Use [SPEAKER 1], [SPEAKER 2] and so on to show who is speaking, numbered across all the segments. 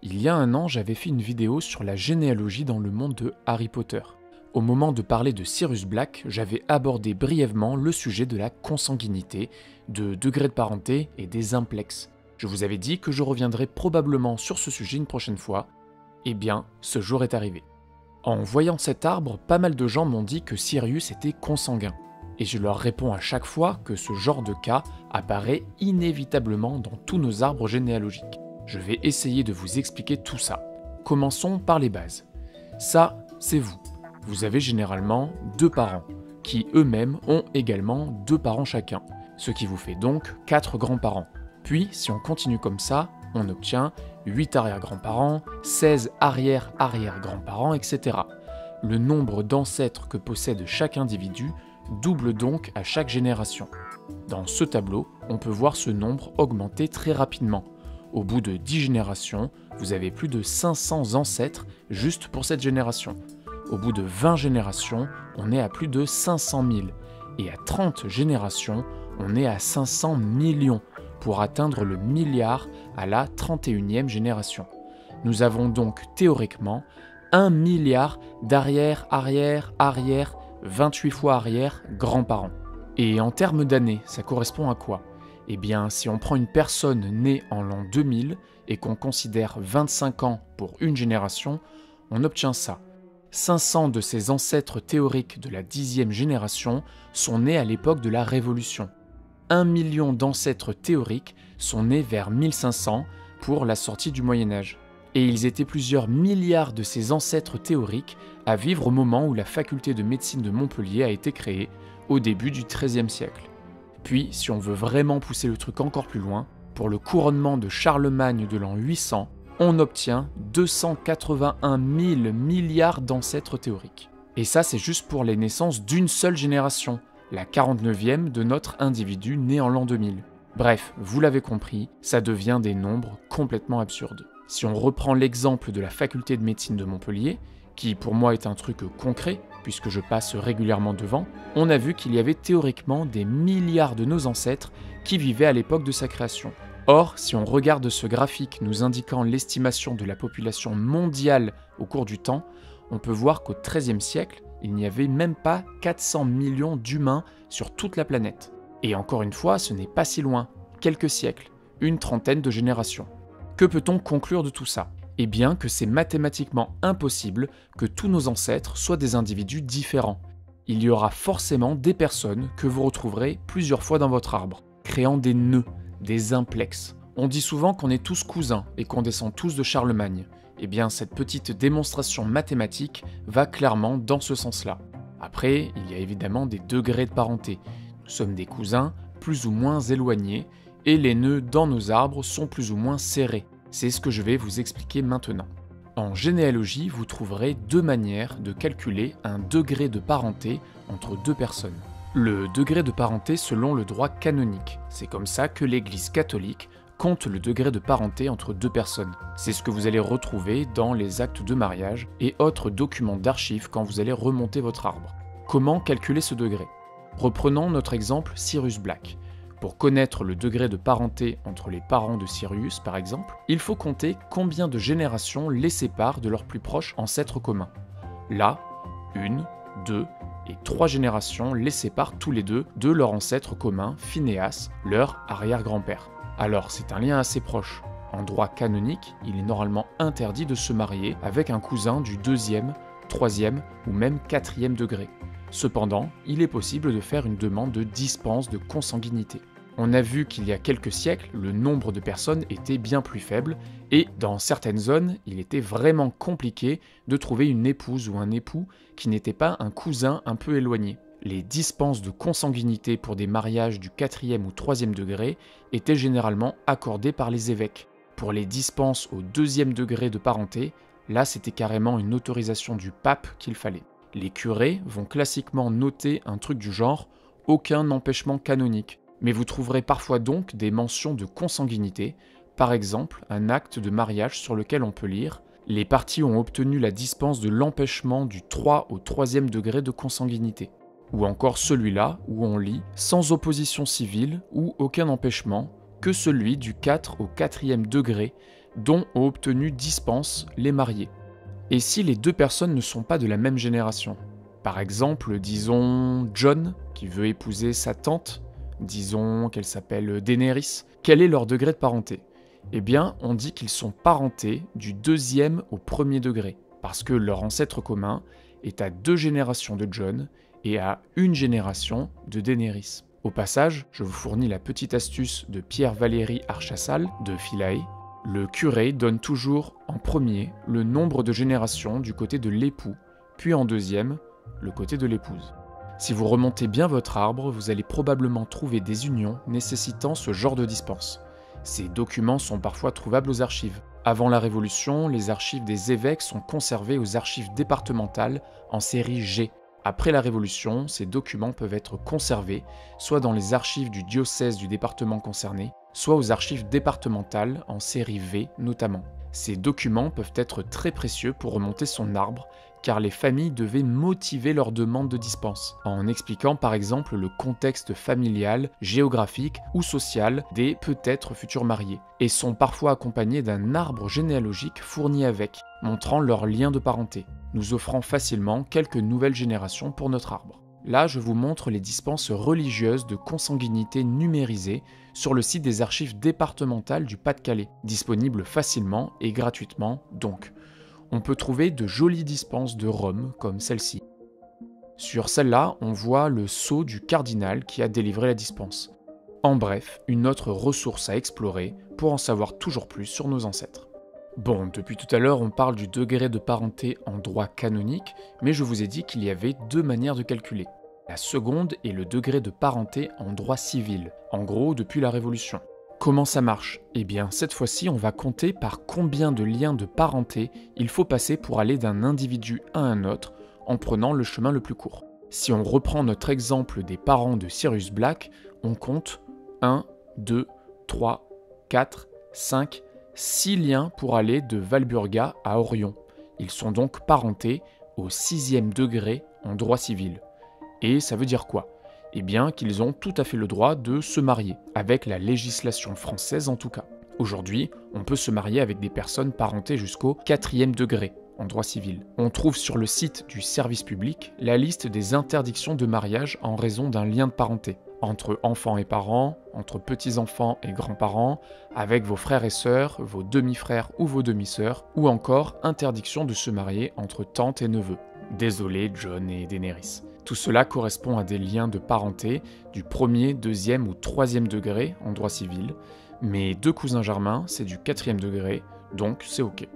[SPEAKER 1] Il y a un an, j'avais fait une vidéo sur la généalogie dans le monde de Harry Potter. Au moment de parler de Sirius Black, j'avais abordé brièvement le sujet de la consanguinité, de degrés de parenté et des implexes. Je vous avais dit que je reviendrais probablement sur ce sujet une prochaine fois. Eh bien, ce jour est arrivé. En voyant cet arbre, pas mal de gens m'ont dit que Sirius était consanguin. Et je leur réponds à chaque fois que ce genre de cas apparaît inévitablement dans tous nos arbres généalogiques. Je vais essayer de vous expliquer tout ça. Commençons par les bases. Ça, c'est vous. Vous avez généralement 2 parents, qui eux-mêmes ont également 2 parents chacun, ce qui vous fait donc 4 grands-parents. Puis, si on continue comme ça, on obtient 8 arrière-grands-parents, 16 arrière-arrière-grands-parents, etc. Le nombre d'ancêtres que possède chaque individu double donc à chaque génération. Dans ce tableau, on peut voir ce nombre augmenter très rapidement. Au bout de 10 générations, vous avez plus de 500 ancêtres juste pour cette génération. Au bout de 20 générations, on est à plus de 500 000. Et à 30 générations, on est à 500 millions pour atteindre le milliard à la 31e génération. Nous avons donc théoriquement 1 milliard d'arrière-arrière-arrière 28 fois arrière grands-parents. Et en termes d'années, ça correspond à quoi ? Eh bien, si on prend une personne née en l'an 2000 et qu'on considère 25 ans pour une génération, on obtient ça. 500 de ses ancêtres théoriques de la 10e génération sont nés à l'époque de la Révolution. 1 million d'ancêtres théoriques sont nés vers 1500 pour la sortie du Moyen-Âge. Et ils étaient plusieurs milliards de ces ancêtres théoriques à vivre au moment où la faculté de médecine de Montpellier a été créée, au début du XIIIe siècle. Puis, si on veut vraiment pousser le truc encore plus loin, pour le couronnement de Charlemagne de l'an 800, on obtient 281 000 milliards d'ancêtres théoriques. Et ça, c'est juste pour les naissances d'une seule génération, la 49e de notre individu né en l'an 2000. Bref, vous l'avez compris, ça devient des nombres complètement absurdes. Si on reprend l'exemple de la faculté de médecine de Montpellier, qui pour moi est un truc concret, puisque je passe régulièrement devant, on a vu qu'il y avait théoriquement des milliards de nos ancêtres qui vivaient à l'époque de sa création. Or, si on regarde ce graphique nous indiquant l'estimation de la population mondiale au cours du temps, on peut voir qu'au XIIIe siècle, il n'y avait même pas 400 millions d'humains sur toute la planète. Et encore une fois, ce n'est pas si loin, quelques siècles, une trentaine de générations. Que peut-on conclure de tout ça ? Eh bien que c'est mathématiquement impossible que tous nos ancêtres soient des individus différents. Il y aura forcément des personnes que vous retrouverez plusieurs fois dans votre arbre, créant des nœuds, des implexes. On dit souvent qu'on est tous cousins et qu'on descend tous de Charlemagne. Eh bien cette petite démonstration mathématique va clairement dans ce sens-là. Après, il y a évidemment des degrés de parenté. Nous sommes des cousins plus ou moins éloignés, et les nœuds dans nos arbres sont plus ou moins serrés. C'est ce que je vais vous expliquer maintenant. En généalogie, vous trouverez 2 manières de calculer un degré de parenté entre 2 personnes. Le degré de parenté selon le droit canonique. C'est comme ça que l'Église catholique compte le degré de parenté entre 2 personnes. C'est ce que vous allez retrouver dans les actes de mariage et autres documents d'archives quand vous allez remonter votre arbre. Comment calculer ce degré ? Reprenons notre exemple Sirius Black. Pour connaître le degré de parenté entre les parents de Sirius, par exemple, il faut compter combien de générations les séparent de leurs plus proches ancêtres communs. Là, 1, 2 et 3 générations les séparent tous les deux de leur ancêtre commun, Phinéas, leur arrière-grand-père. Alors c'est un lien assez proche. En droit canonique, il est normalement interdit de se marier avec un cousin du 2e, 3e ou même 4e degré. Cependant, il est possible de faire une demande de dispense de consanguinité. On a vu qu'il y a quelques siècles, le nombre de personnes était bien plus faible, et dans certaines zones, il était vraiment compliqué de trouver une épouse ou un époux qui n'était pas un cousin un peu éloigné. Les dispenses de consanguinité pour des mariages du 4e ou 3e degré étaient généralement accordées par les évêques. Pour les dispenses au 2e degré de parenté, là c'était carrément une autorisation du pape qu'il fallait. Les curés vont classiquement noter un truc du genre « aucun empêchement canonique », mais vous trouverez parfois donc des mentions de consanguinité, par exemple un acte de mariage sur lequel on peut lire « les parties ont obtenu la dispense de l'empêchement du 3 au 3e degré de consanguinité », ou encore celui-là où on lit « sans opposition civile ou aucun empêchement, que celui du 4 au 4e degré dont ont obtenu dispense les mariés. Et si les deux personnes ne sont pas de la même génération? Par exemple, disons John, qui veut épouser sa tante, disons qu'elle s'appelle Daenerys, quel est leur degré de parenté? Eh bien, on dit qu'ils sont parentés du 2e au 1er degré, parce que leur ancêtre commun est à 2 générations de John et à 1 génération de Daenerys. Au passage, je vous fournis la petite astuce de Pierre-Valéry Archassal de Philae. Le curé donne toujours en premier le nombre de générations du côté de l'époux, puis en deuxième, le côté de l'épouse. Si vous remontez bien votre arbre, vous allez probablement trouver des unions nécessitant ce genre de dispense. Ces documents sont parfois trouvables aux archives. Avant la Révolution, les archives des évêques sont conservées aux archives départementales en série G. Après la Révolution, ces documents peuvent être conservés soit dans les archives du diocèse du département concerné, soit aux archives départementales en série V notamment. Ces documents peuvent être très précieux pour remonter son arbre, car les familles devaient motiver leur demande de dispense, en expliquant par exemple le contexte familial, géographique ou social des peut-être futurs mariés, et sont parfois accompagnés d'un arbre généalogique fourni avec, montrant leur lien de parenté, nous offrant facilement quelques nouvelles générations pour notre arbre. Là, je vous montre les dispenses religieuses de consanguinité numérisées sur le site des archives départementales du Pas-de-Calais, disponibles facilement et gratuitement donc. On peut trouver de jolies dispenses de Rome comme celle-ci. Sur celle-là, on voit le sceau du cardinal qui a délivré la dispense. En bref, une autre ressource à explorer pour en savoir toujours plus sur nos ancêtres. Bon, depuis tout à l'heure, on parle du degré de parenté en droit canonique, mais je vous ai dit qu'il y avait 2 manières de calculer. La seconde est le degré de parenté en droit civil, en gros depuis la Révolution. Comment ça marche? Eh bien, cette fois-ci, on va compter par combien de liens de parenté il faut passer pour aller d'un individu à un autre en prenant le chemin le plus court. Si on reprend notre exemple des parents de Sirius Black, on compte 1, 2, 3, 4, 5, 6 liens pour aller de Valburga à Orion. Ils sont donc parentés au 6e degré en droit civil. Et ça veut dire quoi? Eh bien qu'ils ont tout à fait le droit de se marier, avec la législation française en tout cas. Aujourd'hui, on peut se marier avec des personnes parentées jusqu'au 4e degré en droit civil. On trouve sur le site du service public la liste des interdictions de mariage en raison d'un lien de parenté, entre enfants et parents, entre petits-enfants et grands-parents, avec vos frères et sœurs, vos demi-frères ou vos demi-sœurs, ou encore interdiction de se marier entre tantes et neveux. Désolé, John et Daenerys. Tout cela correspond à des liens de parenté du 1er, 2e ou 3e degré en droit civil. Mes 2 cousins germains, c'est du 4e degré, donc c'est ok.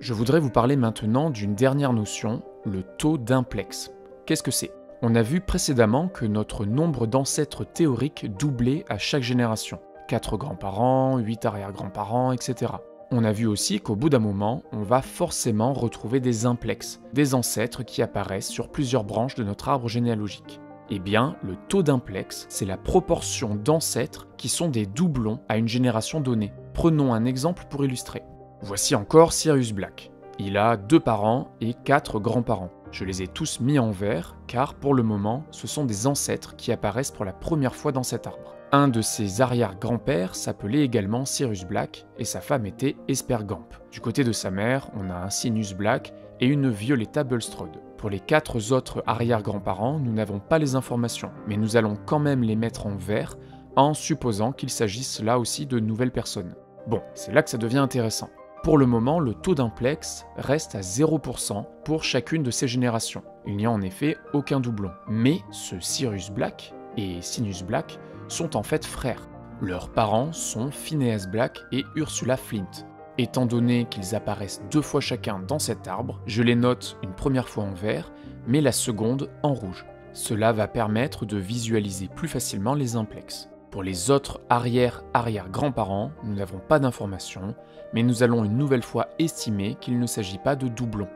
[SPEAKER 1] Je voudrais vous parler maintenant d'une dernière notion, le taux d'implex. Qu'est-ce que c'est? On a vu précédemment que notre nombre d'ancêtres théoriques doublait à chaque génération. 4 grands-parents, 8 arrière-grands-parents, etc. On a vu aussi qu'au bout d'un moment, on va forcément retrouver des implex, des ancêtres qui apparaissent sur plusieurs branches de notre arbre généalogique. Eh bien, le taux d'implex, c'est la proportion d'ancêtres qui sont des doublons à une génération donnée. Prenons un exemple pour illustrer. Voici encore Sirius Black. Il a 2 parents et 4 grands-parents. Je les ai tous mis en vert, car pour le moment, ce sont des ancêtres qui apparaissent pour la première fois dans cet arbre. Un de ses arrière-grands-pères s'appelait également Sirius Black, et sa femme était Espergamp. Du côté de sa mère, on a un Sinus Black et une Violetta Bulstrode. Pour les 4 autres arrière-grands-parents, nous n'avons pas les informations, mais nous allons quand même les mettre en vert, en supposant qu'il s'agisse là aussi de nouvelles personnes. Bon, c'est là que ça devient intéressant. Pour le moment, le taux d'implex reste à 0% pour chacune de ces générations. Il n'y a en effet aucun doublon. Mais ce Sirius Black et Sinus Black sont en fait frères. Leurs parents sont Phineas Black et Ursula Flint. Étant donné qu'ils apparaissent 2 fois chacun dans cet arbre, je les note une première fois en vert, mais la seconde en rouge. Cela va permettre de visualiser plus facilement les implex. Pour les autres arrière-arrière-grands-parents, nous n'avons pas d'informations, mais nous allons une nouvelle fois estimer qu'il ne s'agit pas de doublons.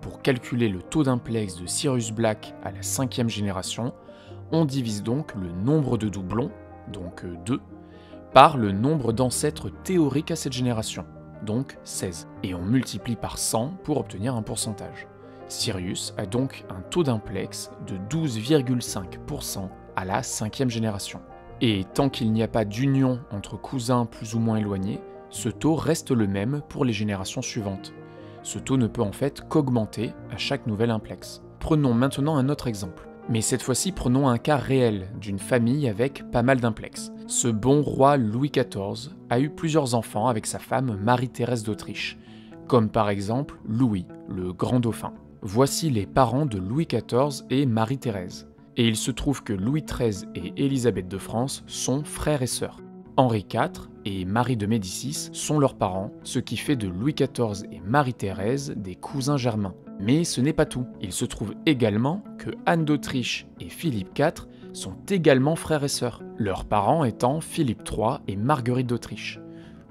[SPEAKER 1] Pour calculer le taux d'implex de Sirius Black à la 5e génération, on divise donc le nombre de doublons, donc 2, par le nombre d'ancêtres théoriques à cette génération, donc 16, et on multiplie par 100 pour obtenir un pourcentage. Sirius a donc un taux d'implex de 12,5% à la 5e génération. Et tant qu'il n'y a pas d'union entre cousins plus ou moins éloignés, ce taux reste le même pour les générations suivantes. Ce taux ne peut en fait qu'augmenter à chaque nouvel implex. Prenons maintenant un autre exemple. Mais cette fois-ci, prenons un cas réel d'une famille avec pas mal d'implex. Ce bon roi Louis XIV a eu plusieurs enfants avec sa femme Marie-Thérèse d'Autriche, comme par exemple Louis, le grand dauphin. Voici les parents de Louis XIV et Marie-Thérèse. Et il se trouve que Louis XIII et Élisabeth de France sont frères et sœurs. Henri IV et Marie de Médicis sont leurs parents, ce qui fait de Louis XIV et Marie-Thérèse des cousins germains. Mais ce n'est pas tout. Il se trouve également que Anne d'Autriche et Philippe IV sont également frères et sœurs, leurs parents étant Philippe III et Marguerite d'Autriche.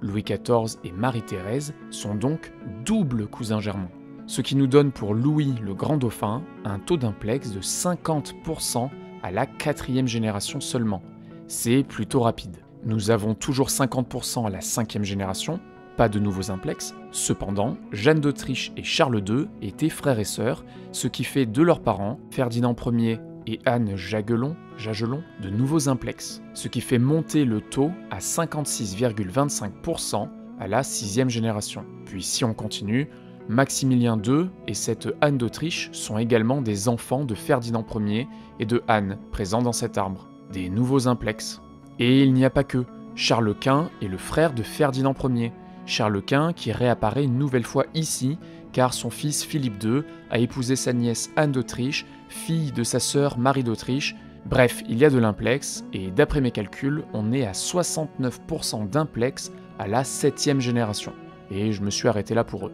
[SPEAKER 1] Louis XIV et Marie-Thérèse sont donc doubles cousins germains. Ce qui nous donne pour Louis le grand dauphin un taux d'implex de 50% à la 4e génération seulement. C'est plutôt rapide. Nous avons toujours 50% à la 5e génération, pas de nouveaux implex. Cependant, Jeanne d'Autriche et Charles II étaient frères et sœurs, ce qui fait de leurs parents, Ferdinand Ier et Anne Jagelon, de nouveaux implex, ce qui fait monter le taux à 56,25% à la 6e génération. Puis si on continue, Maximilien II et cette Anne d'Autriche sont également des enfants de Ferdinand Ier et de Anne, présents dans cet arbre. Des nouveaux implex. Et il n'y a pas que. Charles Quint est le frère de Ferdinand Ier. Charles Quint qui réapparaît une nouvelle fois ici, car son fils Philippe II a épousé sa nièce Anne d'Autriche, fille de sa sœur Marie d'Autriche. Bref, il y a de l'implex, et d'après mes calculs, on est à 69% d'implex à la 7e génération. Et je me suis arrêté là pour eux.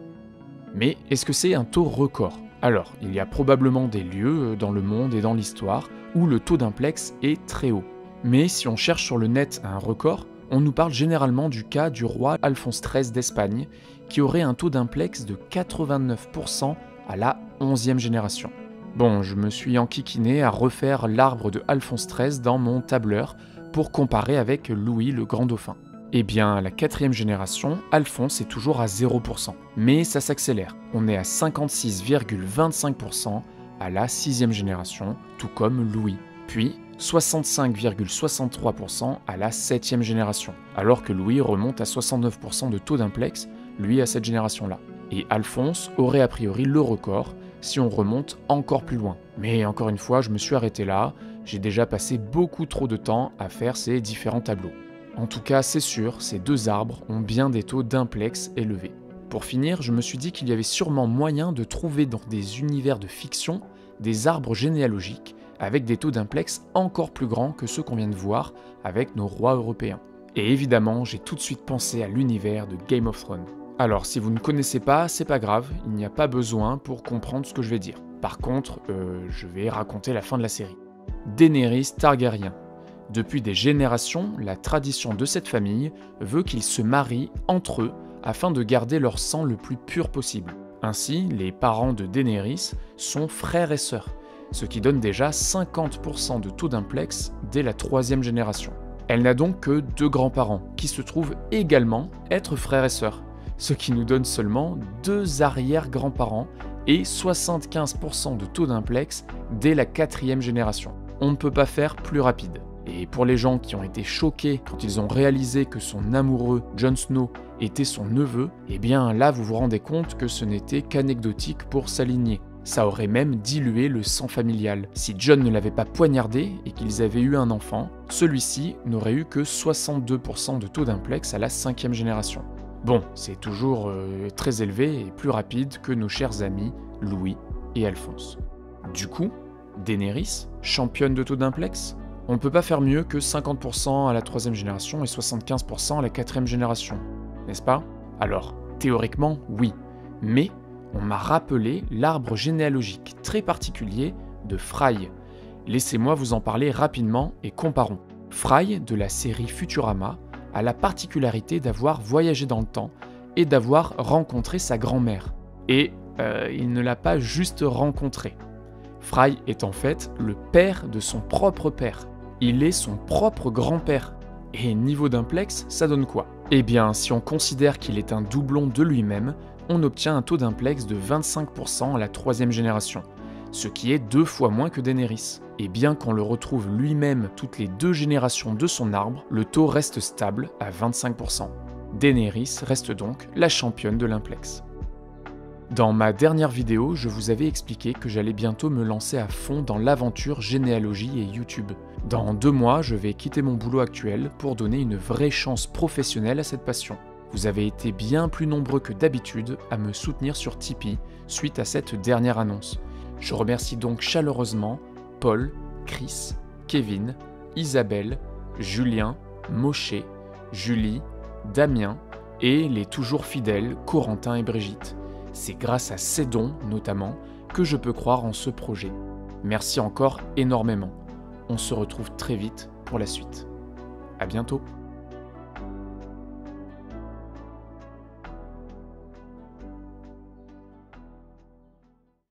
[SPEAKER 1] Mais est-ce que c'est un taux record? Alors, il y a probablement des lieux dans le monde et dans l'histoire où le taux d'implex est très haut. Mais si on cherche sur le net un record, on nous parle généralement du cas du roi Alphonse XIII d'Espagne, qui aurait un taux d'implex de 89% à la 11e génération. Bon, je me suis enquiquiné à refaire l'arbre de Alphonse XIII dans mon tableur pour comparer avec Louis le grand dauphin. Eh bien, à la 4e génération, Alphonse est toujours à 0%, mais ça s'accélère. On est à 56,25% à la 6e génération, tout comme Louis. Puis 65,63% à la 7e génération, alors que Louis remonte à 69% de taux d'implex, lui à cette génération-là. Et Alphonse aurait a priori le record si on remonte encore plus loin. Mais encore une fois, je me suis arrêté là, j'ai déjà passé beaucoup trop de temps à faire ces différents tableaux. En tout cas, c'est sûr, ces deux arbres ont bien des taux d'implex élevés. Pour finir, je me suis dit qu'il y avait sûrement moyen de trouver dans des univers de fiction des arbres généalogiques avec des taux d'implex encore plus grands que ceux qu'on vient de voir avec nos rois européens. Et évidemment, j'ai tout de suite pensé à l'univers de Game of Thrones. Alors, si vous ne connaissez pas, c'est pas grave, il n'y a pas besoin pour comprendre ce que je vais dire. Par contre, je vais raconter la fin de la série. Daenerys Targaryen. Depuis des générations, la tradition de cette famille veut qu'ils se marient entre eux afin de garder leur sang le plus pur possible. Ainsi, les parents de Daenerys sont frères et sœurs, ce qui donne déjà 50% de taux d'implex dès la 3e génération. Elle n'a donc que 2 grands-parents, qui se trouvent également être frères et sœurs, ce qui nous donne seulement 2 arrière-grands-parents et 75% de taux d'implex dès la 4e génération. On ne peut pas faire plus rapide. Et pour les gens qui ont été choqués quand ils ont réalisé que son amoureux, Jon Snow, était son neveu, eh bien là vous vous rendez compte que ce n'était qu'anecdotique pour sa lignée. Ça aurait même dilué le sang familial. Si Jon ne l'avait pas poignardé et qu'ils avaient eu un enfant, celui-ci n'aurait eu que 62% de taux d'implex à la 5e génération. Bon, c'est toujours très élevé et plus rapide que nos chers amis Louis et Alphonse. Du coup, Daenerys, championne de taux d'implex? On ne peut pas faire mieux que 50% à la 3e génération et 75% à la 4e génération, n'est-ce pas? Alors, théoriquement, oui, mais on m'a rappelé l'arbre généalogique très particulier de Fry. Laissez-moi vous en parler rapidement et comparons. Fry, de la série Futurama, a la particularité d'avoir voyagé dans le temps et d'avoir rencontré sa grand-mère. Et il ne l'a pas juste rencontrée. Fry est en fait le père de son propre père. Il est son propre grand-père. Et niveau d'implex, ça donne quoi? Eh bien, si on considère qu'il est un doublon de lui-même, on obtient un taux d'implex de 25% à la 3e génération, ce qui est 2 fois moins que Daenerys. Et bien qu'on le retrouve lui-même toutes les 2 générations de son arbre, le taux reste stable à 25%. Daenerys reste donc la championne de l'implex. Dans ma dernière vidéo, je vous avais expliqué que j'allais bientôt me lancer à fond dans l'aventure généalogie et YouTube. Dans 2 mois, je vais quitter mon boulot actuel pour donner une vraie chance professionnelle à cette passion. Vous avez été bien plus nombreux que d'habitude à me soutenir sur Tipeee suite à cette dernière annonce. Je remercie donc chaleureusement Paul, Chris, Kevin, Isabelle, Julien, Moshe, Julie, Damien et les toujours fidèles Corentin et Brigitte. C'est grâce à ces dons, notamment, que je peux croire en ce projet. Merci encore énormément. On se retrouve très vite pour la suite. À bientôt.